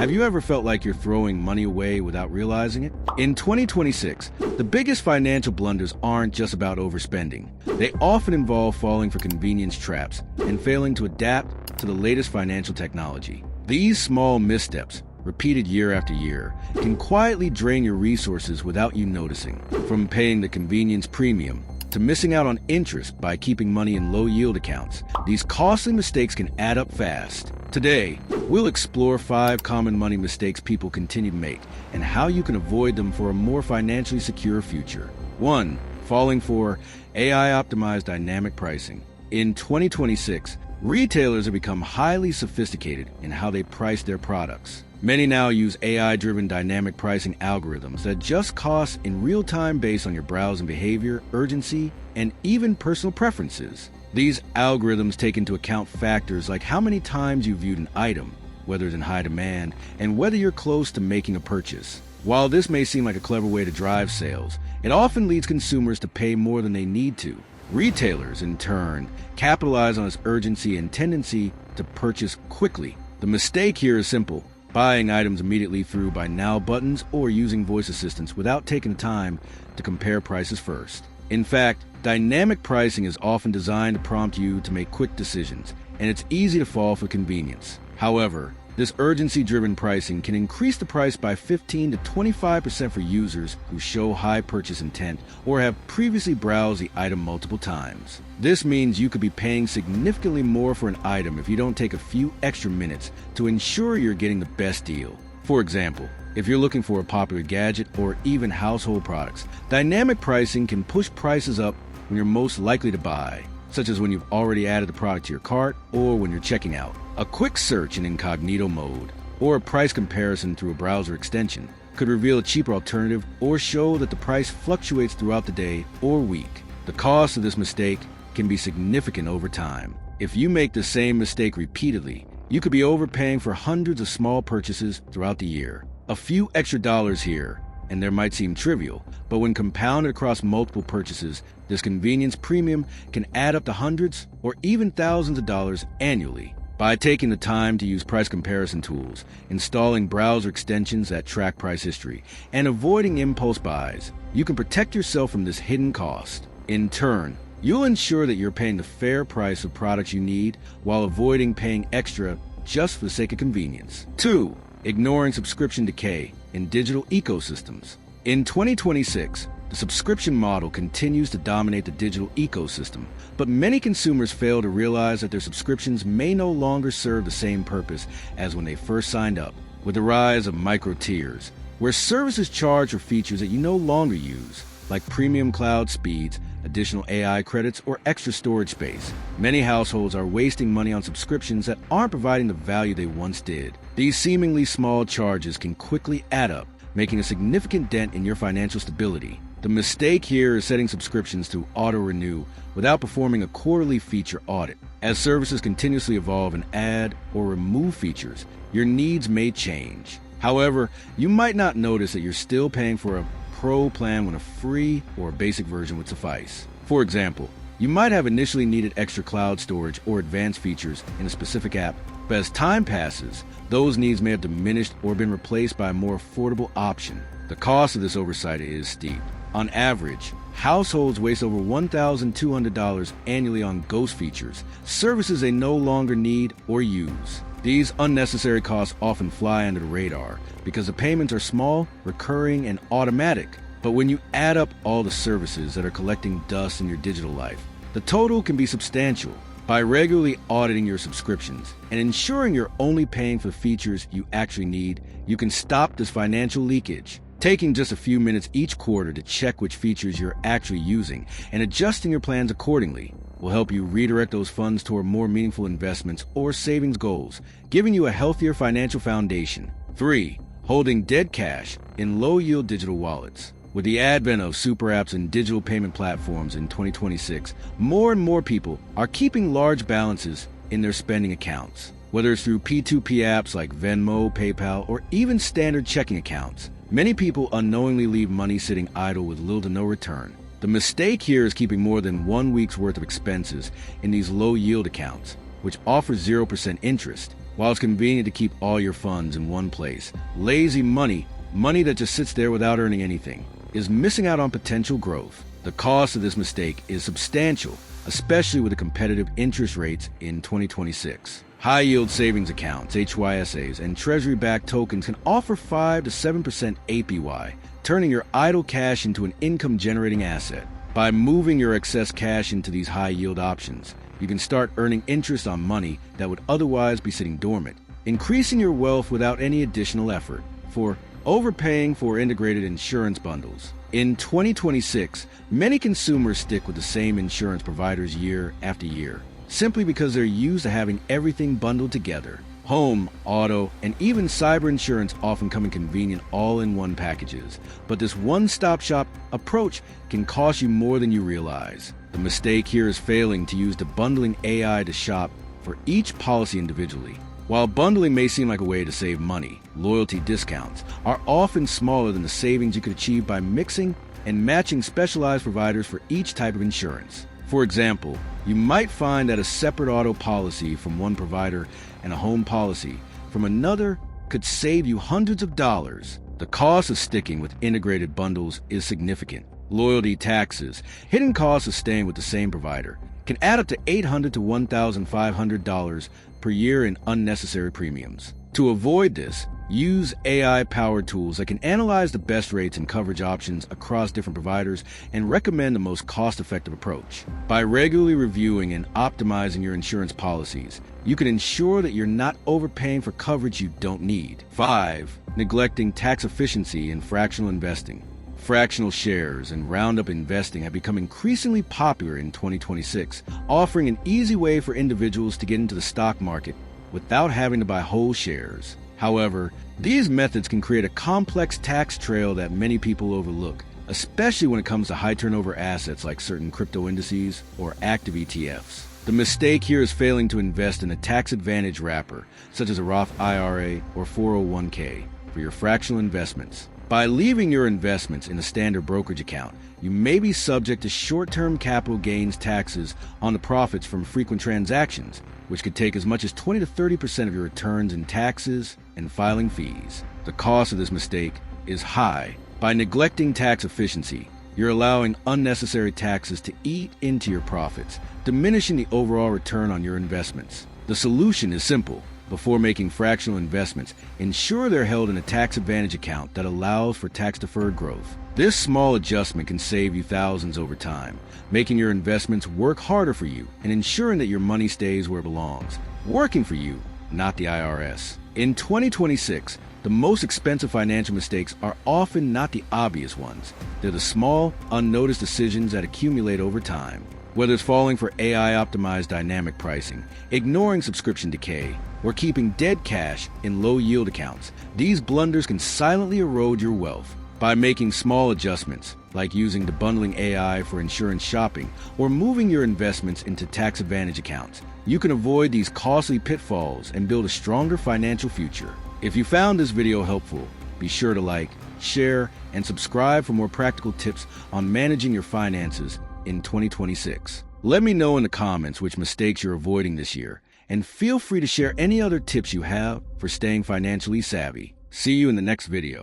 Have you ever felt like you're throwing money away without realizing it? In 2026, the biggest financial blunders aren't just about overspending. They often involve falling for convenience traps and failing to adapt to the latest financial technology. These small missteps, repeated year after year, can quietly drain your resources without you noticing. From paying the convenience premium to missing out on interest by keeping money in low-yield accounts, these costly mistakes can add up fast. Today, we'll explore 5 common money mistakes people continue to make and how you can avoid them for a more financially secure future. 1. Falling for AI-optimized dynamic pricing. In 2026, retailers have become highly sophisticated in how they price their products. Many now use AI-driven dynamic pricing algorithms that adjust costs in real time based on your browsing behavior, urgency, and even personal preferences. These algorithms take into account factors like how many times you viewed an item, whether it's in high demand, and whether you're close to making a purchase. While this may seem like a clever way to drive sales, it often leads consumers to pay more than they need to. Retailers, in turn, capitalize on this urgency and tendency to purchase quickly. The mistake here is simple: buying items immediately through buy now buttons or using voice assistants without taking the time to compare prices first. In fact, dynamic pricing is often designed to prompt you to make quick decisions, and it's easy to fall for convenience. However, this urgency-driven pricing can increase the price by 15 to 25% for users who show high purchase intent or have previously browsed the item multiple times. This means you could be paying significantly more for an item if you don't take a few extra minutes to ensure you're getting the best deal. For example, if you're looking for a popular gadget or even household products, dynamic pricing can push prices up when you're most likely to buy, such as when you've already added the product to your cart or when you're checking out. A quick search in incognito mode or a price comparison through a browser extension could reveal a cheaper alternative or show that the price fluctuates throughout the day or week. The cost of this mistake can be significant over time. If you make the same mistake repeatedly, you could be overpaying for hundreds of small purchases throughout the year. A few extra dollars here and there might seem trivial, but when compounded across multiple purchases, this convenience premium can add up to hundreds or even thousands of dollars annually. By taking the time to use price comparison tools, installing browser extensions that track price history, and avoiding impulse buys, you can protect yourself from this hidden cost. In turn, you'll ensure that you're paying the fair price of products you need while avoiding paying extra just for the sake of convenience. 2. Ignoring subscription decay in digital ecosystems. In 2026, the subscription model continues to dominate the digital ecosystem, but many consumers fail to realize that their subscriptions may no longer serve the same purpose as when they first signed up. With the rise of micro tiers, where services charge for features that you no longer use, like premium cloud speeds, additional AI credits, or extra storage space, many households are wasting money on subscriptions that aren't providing the value they once did. These seemingly small charges can quickly add up, making a significant dent in your financial stability. The mistake here is setting subscriptions to auto-renew without performing a quarterly feature audit. As services continuously evolve and add or remove features, your needs may change. However, you might not notice that you're still paying for a pro plan when a free or a basic version would suffice. For example, you might have initially needed extra cloud storage or advanced features in a specific app, but as time passes, those needs may have diminished or been replaced by a more affordable option. The cost of this oversight is steep. On average, households waste over $1,200 annually on ghost features, services they no longer need or use. These unnecessary costs often fly under the radar because the payments are small, recurring, and automatic. But when you add up all the services that are collecting dust in your digital life, the total can be substantial. By regularly auditing your subscriptions and ensuring you're only paying for features you actually need, you can stop this financial leakage. Taking just a few minutes each quarter to check which features you're actually using and adjusting your plans accordingly will help you redirect those funds toward more meaningful investments or savings goals, giving you a healthier financial foundation. 3. Holding dead cash in low-yield digital wallets. With the advent of super apps and digital payment platforms in 2026, more and more people are keeping large balances in their spending accounts. Whether it's through P2P apps like Venmo, PayPal, or even standard checking accounts, many people unknowingly leave money sitting idle with little to no return. The mistake here is keeping more than 1 week's worth of expenses in these low-yield accounts, which offer 0% interest. While it's convenient to keep all your funds in one place, lazy money, money that just sits there without earning anything, is missing out on potential growth. The cost of this mistake is substantial, especially with the competitive interest rates in 2026. High-yield savings accounts, HYSAs, and treasury-backed tokens can offer 5 to 7% APY, turning your idle cash into an income-generating asset. By moving your excess cash into these high-yield options, you can start earning interest on money that would otherwise be sitting dormant, increasing your wealth without any additional effort. For overpaying for integrated insurance bundles. In 2026, many consumers stick with the same insurance providers year after year, simply because they're used to having everything bundled together. Home, auto, and even cyber insurance often come in convenient all-in-one packages, but this one-stop shop approach can cost you more than you realize. The mistake here is failing to use the bundling AI to shop for each policy individually. While bundling may seem like a way to save money, loyalty discounts are often smaller than the savings you could achieve by mixing and matching specialized providers for each type of insurance. For example, you might find that a separate auto policy from one provider and a home policy from another could save you hundreds of dollars. The cost of sticking with integrated bundles is significant. Loyalty taxes, hidden costs of staying with the same provider, can add up to $800 to $1,500 per year in unnecessary premiums. To avoid this, use AI-powered tools that can analyze the best rates and coverage options across different providers and recommend the most cost-effective approach. By regularly reviewing and optimizing your insurance policies, you can ensure that you're not overpaying for coverage you don't need. 5. Neglecting tax efficiency in fractional investing. Fractional shares and roundup investing have become increasingly popular in 2026, offering an easy way for individuals to get into the stock market without having to buy whole shares. However, these methods can create a complex tax trail that many people overlook, especially when it comes to high turnover assets like certain crypto indices or active ETFs. The mistake here is failing to invest in a tax advantage wrapper, such as a Roth IRA or 401k, for your fractional investments. By leaving your investments in a standard brokerage account, you may be subject to short-term capital gains taxes on the profits from frequent transactions, which could take as much as 20 to 30% of your returns in taxes and filing fees. The cost of this mistake is high. By neglecting tax efficiency, you're allowing unnecessary taxes to eat into your profits, diminishing the overall return on your investments. The solution is simple. Before making fractional investments, ensure they're held in a tax advantage account that allows for tax-deferred growth. This small adjustment can save you thousands over time, making your investments work harder for you and ensuring that your money stays where it belongs, working for you, not the IRS. In 2026, the most expensive financial mistakes are often not the obvious ones. They're the small, unnoticed decisions that accumulate over time. Whether it's falling for AI-optimized dynamic pricing, ignoring subscription decay, or keeping dead cash in low-yield accounts, these blunders can silently erode your wealth. By making small adjustments, like using the bundling AI for insurance shopping or moving your investments into tax advantage accounts, you can avoid these costly pitfalls and build a stronger financial future. If you found this video helpful, be sure to like, share, and subscribe for more practical tips on managing your finances in 2026. Let me know in the comments which mistakes you're avoiding this year, and feel free to share any other tips you have for staying financially savvy. See you in the next video.